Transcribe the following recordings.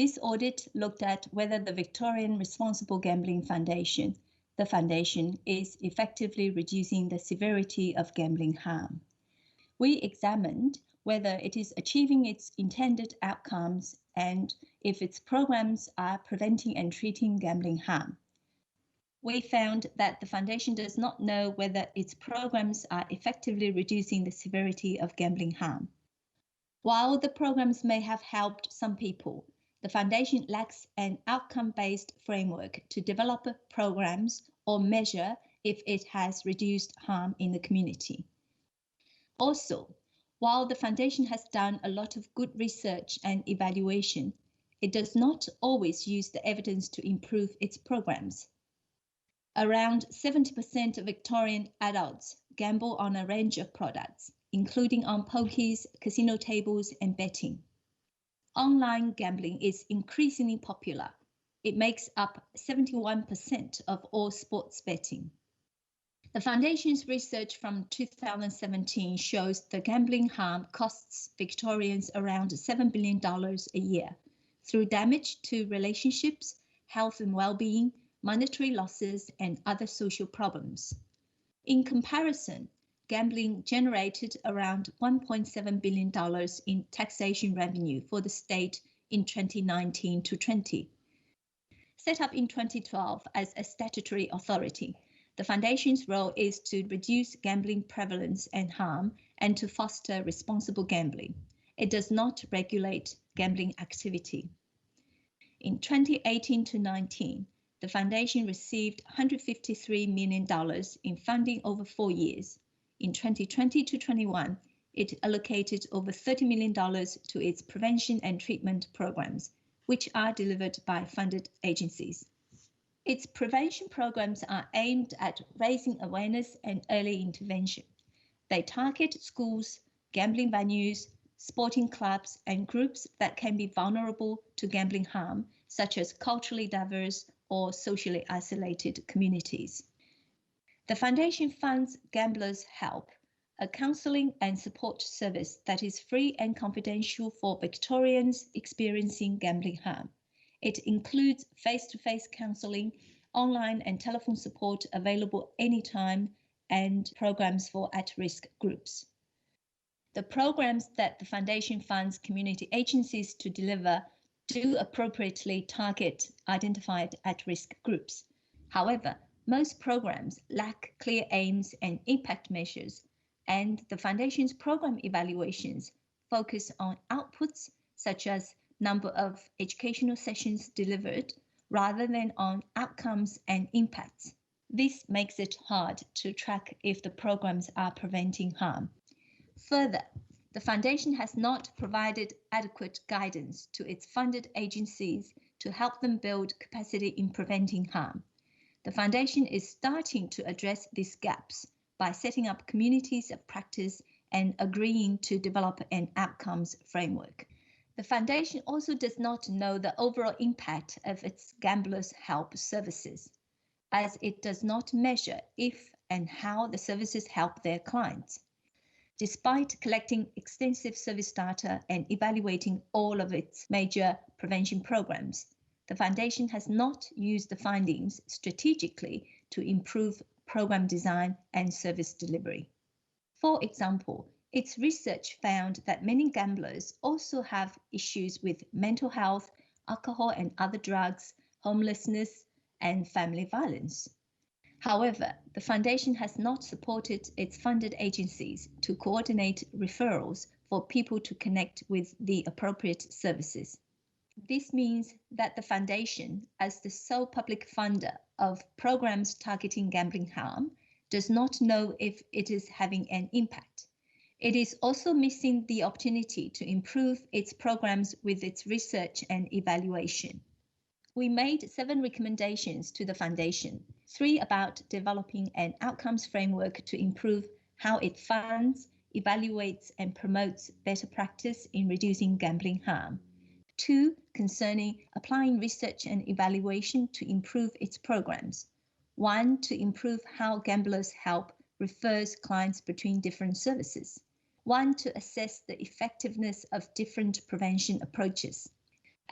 This audit looked at whether the Victorian Responsible Gambling Foundation, the foundation, is effectively reducing the severity of gambling harm. We examined whether it is achieving its intended outcomes and if its programs are preventing and treating gambling harm. We found that the foundation does not know whether its programs are effectively reducing the severity of gambling harm. While the programs may have helped some people, the foundation lacks an outcome-based framework to develop programs or measure if it has reduced harm in the community. Also, while the foundation has done a lot of good research and evaluation, it does not always use the evidence to improve its programs. Around 70% of Victorian adults gamble on a range of products, including on pokies, casino tables, and betting. Online gambling is increasingly popular. It makes up 71% of all sports betting. The Foundation's research from 2017 shows the gambling harm costs Victorians around $7 billion a year through damage to relationships, health and well-being, monetary losses, and other social problems. In comparison, gambling generated around $1.7 billion in taxation revenue for the state in 2019 to 20. Set up in 2012 as a statutory authority, the Foundation's role is to reduce gambling prevalence and harm and to foster responsible gambling. It does not regulate gambling activity. In 2018 to 19, the Foundation received $153 million in funding over 4 years. In 2020 to 21, it allocated over $30 million to its prevention and treatment programs, which are delivered by funded agencies. Its prevention programs are aimed at raising awareness and early intervention. They target schools, gambling venues, sporting clubs, and groups that can be vulnerable to gambling harm, such as culturally diverse or socially isolated communities. The Foundation funds Gamblers Help, a counseling and support service that is free and confidential for Victorians experiencing gambling harm. It includes face-to-face counseling, online and telephone support available anytime, and programs for at-risk groups. The programs that the Foundation funds community agencies to deliver do appropriately target identified at-risk groups. However, most programs lack clear aims and impact measures, and the Foundation's program evaluations focus on outputs such as number of educational sessions delivered rather than on outcomes and impacts. This makes it hard to track if the programs are preventing harm. Further, the Foundation has not provided adequate guidance to its funded agencies to help them build capacity in preventing harm. The Foundation is starting to address these gaps by setting up communities of practice and agreeing to develop an outcomes framework. The Foundation also does not know the overall impact of its Gamblers Help services, as it does not measure if and how the services help their clients. Despite collecting extensive service data and evaluating all of its major prevention programs, the Foundation has not used the findings strategically to improve program design and service delivery. For example, its research found that many gamblers also have issues with mental health, alcohol and other drugs, homelessness, and family violence. However, the Foundation has not supported its funded agencies to coordinate referrals for people to connect with the appropriate services. This means that the Foundation, as the sole public funder of programs targeting gambling harm, does not know if it is having an impact. It is also missing the opportunity to improve its programs with its research and evaluation. We made 7 recommendations to the Foundation, 3 about developing an outcomes framework to improve how it funds, evaluates, and promotes better practice in reducing gambling harm, 2 concerning applying research and evaluation to improve its programs, 1 to improve how Gamblers Help refers clients between different services, 1 to assess the effectiveness of different prevention approaches,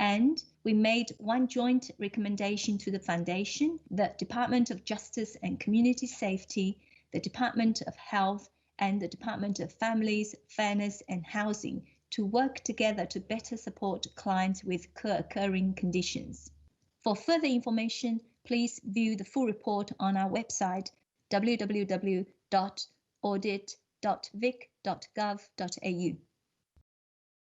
And we made one joint recommendation to the Foundation, the Department of Justice and Community Safety, the Department of Health, and the Department of Families, Fairness and Housing to work together to better support clients with co-occurring conditions. For further information, please view the full report on our website www.audit.vic.gov.au.